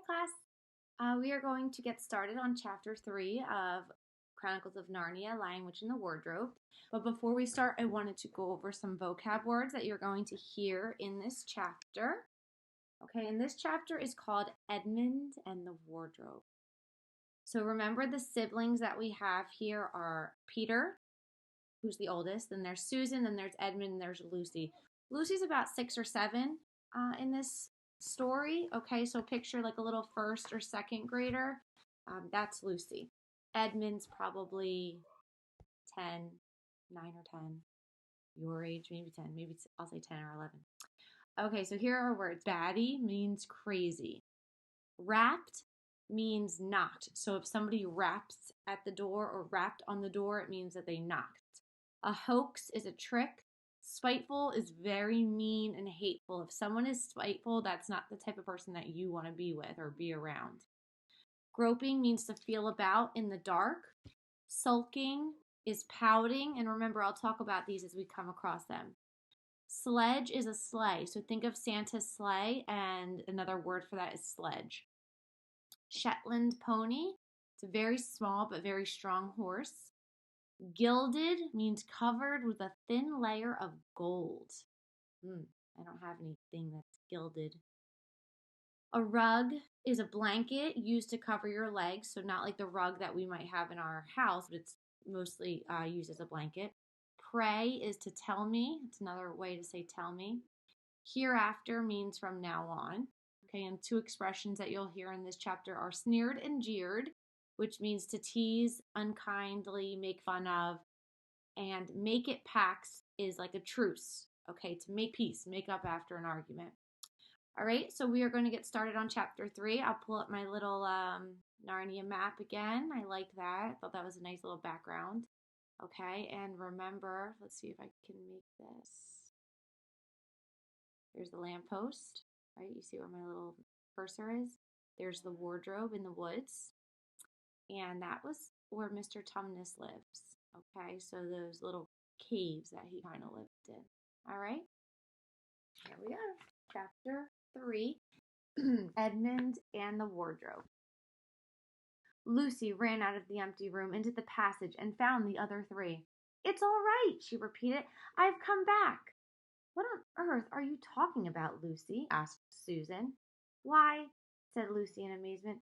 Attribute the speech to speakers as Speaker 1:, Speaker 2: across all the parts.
Speaker 1: class. We are going to get started on chapter 3 of Chronicles of Narnia, Lion, Witch, and the Wardrobe. But before we start, I wanted to go over some vocab words that you're going to hear in this chapter. Okay, and this chapter is called Edmund and the Wardrobe. So remember the siblings that we have here are Peter, who's the oldest, then there's Susan, then there's Edmund, and there's Lucy. Lucy's about 6 or 7 in this story. Okay, so picture like a little first or second grader. That's Lucy. Edmund's probably 10, 9 or 10. Your age, maybe 10. Maybe I'll say 10 or 11. Okay, so here are words. Batty means crazy. Rapped means knocked. So if somebody raps at the door or rapped on the door, it means that they knocked. A hoax is a trick. Spiteful is very mean and hateful. If someone is spiteful, that's not the type of person that you want to be with or be around. Groping means to feel about in the dark. Sulking is pouting. And remember, I'll talk about these as we come across them. Sledge is a sleigh. So think of Santa's sleigh, and another word for that is sledge. Shetland pony. It's a very small but very strong horse. Gilded means covered with a thin layer of gold. I don't have anything that's gilded. A rug is a blanket used to cover your legs, so not like the rug that we might have in our house, but it's mostly used as a blanket. Pray is to tell me. It's another way to say tell me. Hereafter means from now on. Okay, and 2 expressions that you'll hear in this chapter are sneered and jeered, which means to tease, unkindly, make fun of, and make it pax is like a truce, okay, to make peace, make up after an argument. All right, so we are going to get started on chapter 3. I'll pull up my little Narnia map again. I like that. I thought that was a nice little background. Okay, and remember, let's see if I can make this. There's the lamppost, right? You see where my little cursor is? There's the wardrobe in the woods. And that was where Mr. Tumnus lives. Okay, so those little caves that he kind of lived in. All right, here we are. Chapter 3, Edmund and the Wardrobe. Lucy ran out of the empty room into the passage and found the other 3. "It's all right," she repeated. "I've come back." "What on earth are you talking about, Lucy?" asked Susan. "Why," said Lucy in amazement,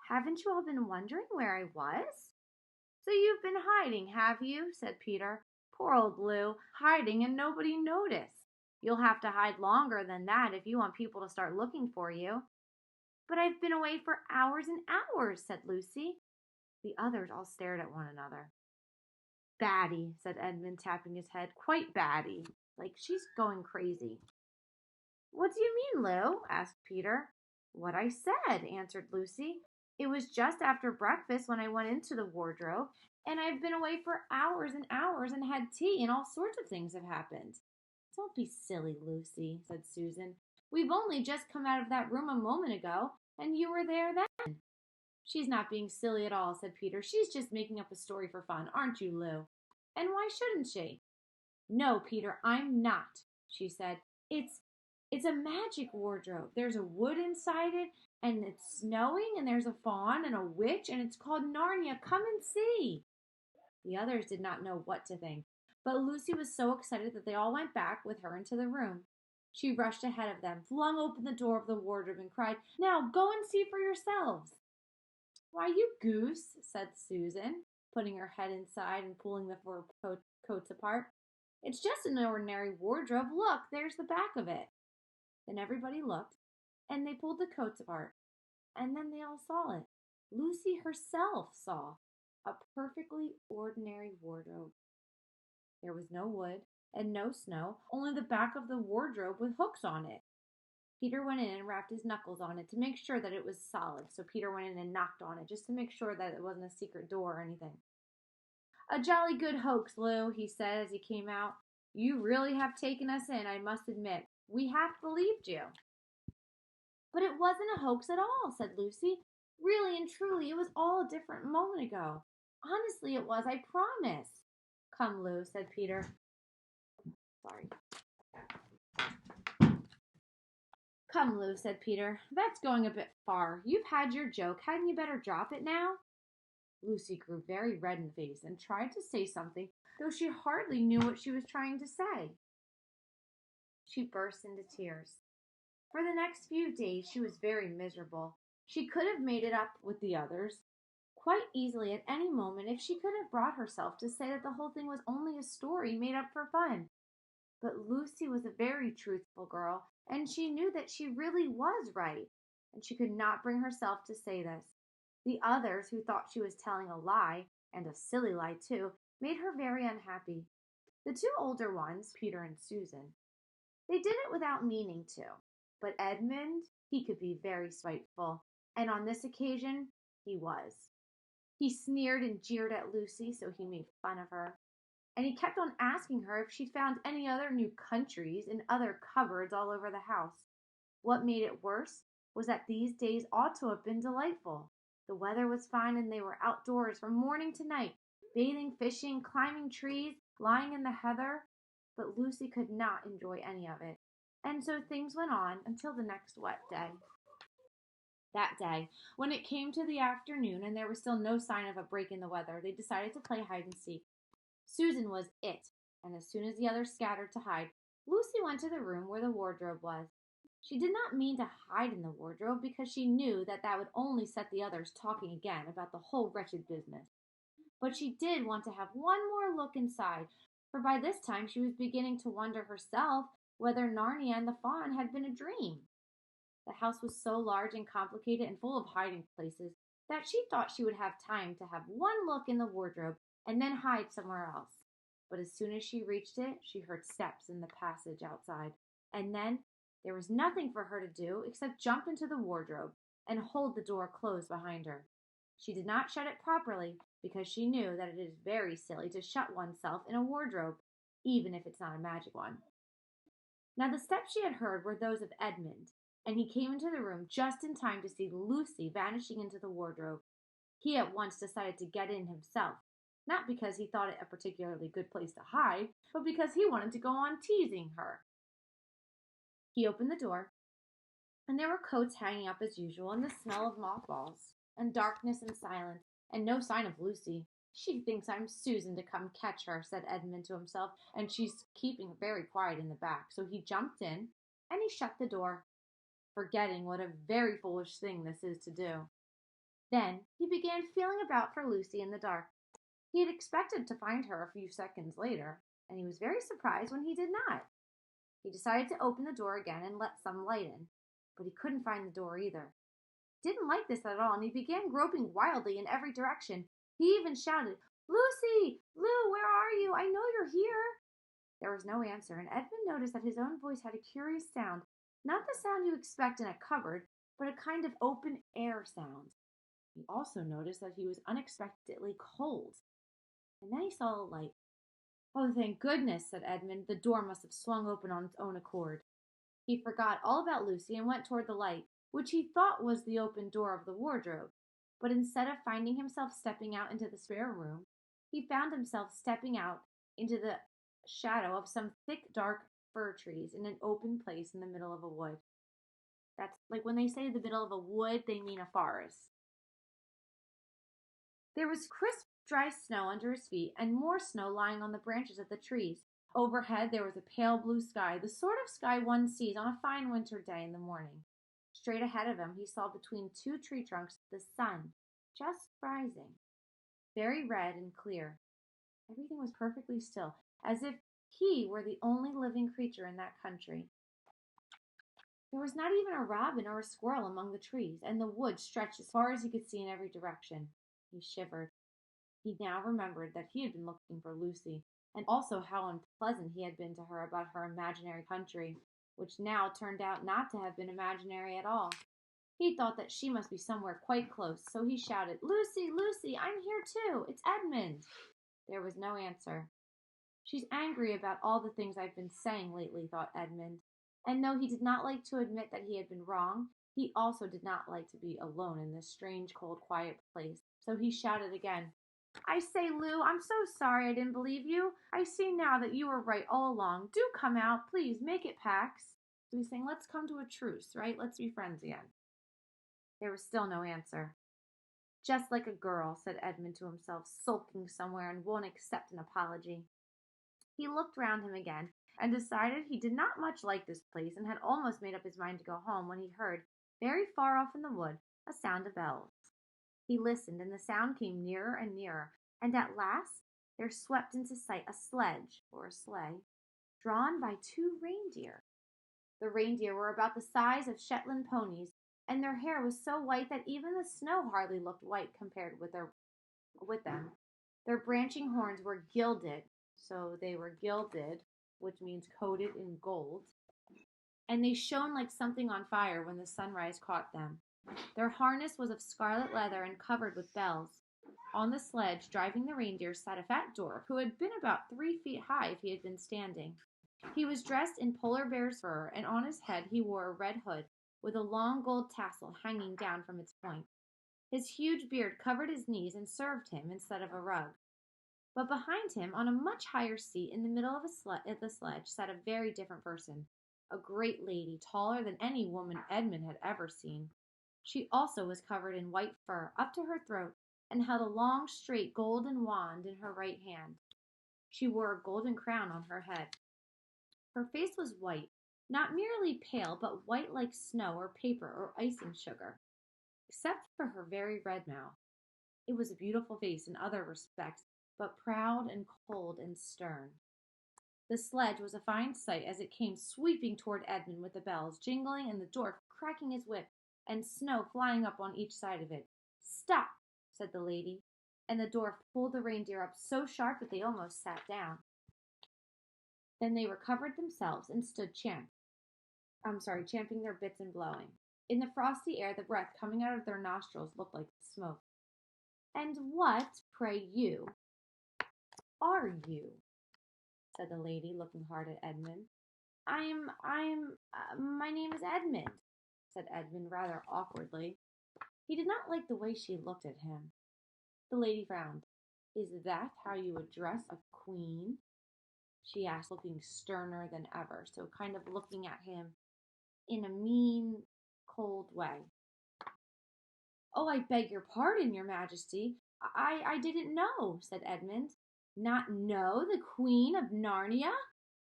Speaker 1: "haven't you all been wondering where I was?" "So you've been hiding, have you?" said Peter. "Poor old Lou, hiding and nobody noticed. You'll have to hide longer than that if you want people to start looking for you." "But I've been away for hours and hours," said Lucy. The others all stared at one another. "Batty," said Edmund, tapping his head. "Quite batty. Like she's going crazy." "What do you mean, Lou?" asked Peter. "What I said," answered Lucy. "It was just after breakfast when I went into the wardrobe, and I've been away for hours and hours and had tea, and all sorts of things have happened." "Don't be silly, Lucy," said Susan. "We've only just come out of that room a moment ago, and you were there then." "She's not being silly at all," said Peter. "She's just making up a story for fun, aren't you, Lou?" "And why shouldn't she?" "No, Peter, I'm not," she said. It's a magic wardrobe. There's a wood inside it, and it's snowing, and there's a fawn and a witch, and it's called Narnia. Come and see." The others did not know what to think, but Lucy was so excited that they all went back with her into the room. She rushed ahead of them, flung open the door of the wardrobe, and cried, "Now go and see for yourselves." "Why, you goose," said Susan, putting her head inside and pulling the 4 coats apart. "It's just an ordinary wardrobe. Look, there's the back of it." Then everybody looked, and they pulled the coats apart, and then they all saw it. Lucy herself saw a perfectly ordinary wardrobe. There was no wood and no snow, only the back of the wardrobe with hooks on it. Peter went in and rapped his knuckles on it to make sure that it was solid. So Peter went in and knocked on it just to make sure that it wasn't a secret door or anything. "A jolly good hoax, Lou," he said as he came out. "You really have taken us in, I must admit. We half believed you." "But it wasn't a hoax at all," said Lucy. "Really and truly, it was all a different moment ago. Honestly, it was, I promise." "Come, Lou," said Peter. Sorry. Come, Lou, said Peter. That's going a bit far. You've had your joke. Hadn't you better drop it now? Lucy grew very red in the face and tried to say something, though she hardly knew what she was trying to say. She burst into tears. For the next few days she was very miserable. She could have made it up with the others quite easily at any moment if she could have brought herself to say that the whole thing was only a story made up for fun. But Lucy was a very truthful girl, and she knew that she really was right, and she could not bring herself to say this. The others, who thought she was telling a lie, and a silly lie too, made her very unhappy. The two older ones, Peter and Susan, they did it without meaning to. But Edmund, he could be very spiteful, and on this occasion he was. He sneered and jeered at Lucy, so he made fun of her. And he kept on asking her if she'd found any other new countries in other cupboards all over the house. What made it worse was that these days ought to have been delightful. The weather was fine and they were outdoors from morning to night, bathing, fishing, climbing trees, lying in the heather. But Lucy could not enjoy any of it. And so things went on until the next wet day. That day, when it came to the afternoon and there was still no sign of a break in the weather, they decided to play hide and seek. Susan was it, and as soon as the others scattered to hide, Lucy went to the room where the wardrobe was. She did not mean to hide in the wardrobe because she knew that that would only set the others talking again about the whole wretched business. But she did want to have one more look inside, for by this time she was beginning to wonder herself whether Narnia and the Fawn had been a dream. The house was so large and complicated and full of hiding places that she thought she would have time to have one look in the wardrobe and then hide somewhere else. But as soon as she reached it, she heard steps in the passage outside, and then there was nothing for her to do except jump into the wardrobe and hold the door closed behind her. She did not shut it properly because she knew that it is very silly to shut oneself in a wardrobe, even if it's not a magic one. Now the steps she had heard were those of Edmund, and he came into the room just in time to see Lucy vanishing into the wardrobe. He at once decided to get in himself, not because he thought it a particularly good place to hide, but because he wanted to go on teasing her. He opened the door, and there were coats hanging up as usual, and the smell of mothballs, and darkness and silence, and no sign of Lucy. She thinks I'm Susan to come catch her, said Edmund to himself, and she's keeping very quiet in the back. So he jumped in, and he shut the door, forgetting what a very foolish thing this is to do. Then he began feeling about for Lucy in the dark. He had expected to find her a few seconds later, and he was very surprised when he did not. He decided to open the door again and let some light in, but he couldn't find the door either. He didn't like this at all, and he began groping wildly in every direction. He even shouted, "Lucy! Lou, where are you? I know you're here!" There was no answer, and Edmund noticed that his own voice had a curious sound, not the sound you expect in a cupboard, but a kind of open air sound. He also noticed that he was unexpectedly cold, and then he saw a light. "Oh, thank goodness," said Edmund. "The door must have swung open on its own accord." He forgot all about Lucy and went toward the light, which he thought was the open door of the wardrobe. But instead of finding himself stepping out into the spare room, he found himself stepping out into the shadow of some thick, dark fir trees in an open place in the middle of a wood. That's like when they say the middle of a wood, they mean a forest. There was crisp, dry snow under his feet, and more snow lying on the branches of the trees. Overhead there was a pale blue sky, the sort of sky one sees on a fine winter day in the morning. Straight ahead of him he saw between two tree trunks the sun, just rising, very red and clear. Everything was perfectly still, as if he were the only living creature in that country. There was not even a robin or a squirrel among the trees, and the wood stretched as far as he could see in every direction. He shivered. He now remembered that he had been looking for Lucy, and also how unpleasant he had been to her about her imaginary country, which now turned out not to have been imaginary at all. He thought that she must be somewhere quite close, so he shouted, "Lucy, Lucy, I'm here too! It's Edmund!" There was no answer. "She's angry about all the things I've been saying lately," thought Edmund. And though he did not like to admit that he had been wrong, he also did not like to be alone in this strange, cold, quiet place. So he shouted again, "I say, Lou, I'm so sorry I didn't believe you. I see now that you were right all along. Do come out, please, make it, Pax." So he's saying, let's come to a truce, right? Let's be friends again. There was still no answer. Just like a girl, said Edmund to himself, sulking somewhere and won't accept an apology. He looked round him again and decided he did not much like this place and had almost made up his mind to go home when he heard, very far off in the wood, a sound of bells. He listened, and the sound came nearer and nearer, and at last there swept into sight a sledge, or a sleigh, drawn by two reindeer. The reindeer were about the size of Shetland ponies, and their hair was so white that even the snow hardly looked white compared with them. Their branching horns were gilded, so they were gilded, which means coated in gold, and they shone like something on fire when the sunrise caught them. Their harness was of scarlet leather and covered with bells. On the sledge, driving the reindeer, sat a fat dwarf who had been about 3 feet high if he had been standing. He was dressed in polar bear's fur, and on his head he wore a red hood with a long gold tassel hanging down from its point. His huge beard covered his knees and served him instead of a rug. But behind him, on a much higher seat in the middle of the sledge, sat a very different person, a great lady, taller than any woman Edmund had ever seen. She also was covered in white fur up to her throat, and held a long, straight golden wand in her right hand. She wore a golden crown on her head. Her face was white, not merely pale, but white like snow or paper or icing sugar, except for her very red mouth. It was a beautiful face in other respects, but proud and cold and stern. The sledge was a fine sight as it came sweeping toward Edmund with the bells jingling and the dwarf cracking his whip and snow flying up on each side of it. "Stop," said the lady, and the dwarf pulled the reindeer up so sharp that they almost sat down. Then they recovered themselves and stood champing their bits and blowing. In the frosty air, the breath coming out of their nostrils looked like smoke. "And what, pray you, are you?" said the lady, looking hard at Edmund. My name is Edmund," said Edmund rather awkwardly. He did not like the way she looked at him. The lady frowned. "Is that how you address a queen?" she asked, looking sterner than ever, so kind of looking at him in a mean, cold way. "Oh, I beg your pardon, your majesty. I didn't know," said Edmund. "Not know the Queen of Narnia?"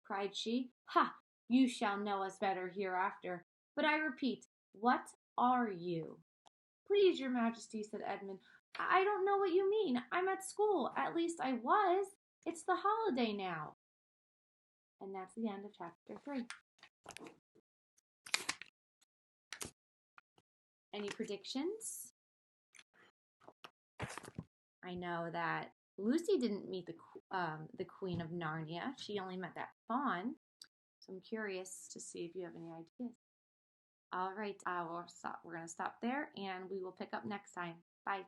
Speaker 1: cried she. "Ha! You shall know us better hereafter. But I repeat, what are you?" "Please, your majesty," said Edmund, "I don't know what you mean. I'm at school. At least I was. It's the holiday now." And that's the end of chapter 3. Any predictions? I know that Lucy didn't meet the Queen of Narnia. She only met that fawn. So I'm curious to see if you have any ideas. All right, we're going to stop there, and we will pick up next time. Bye.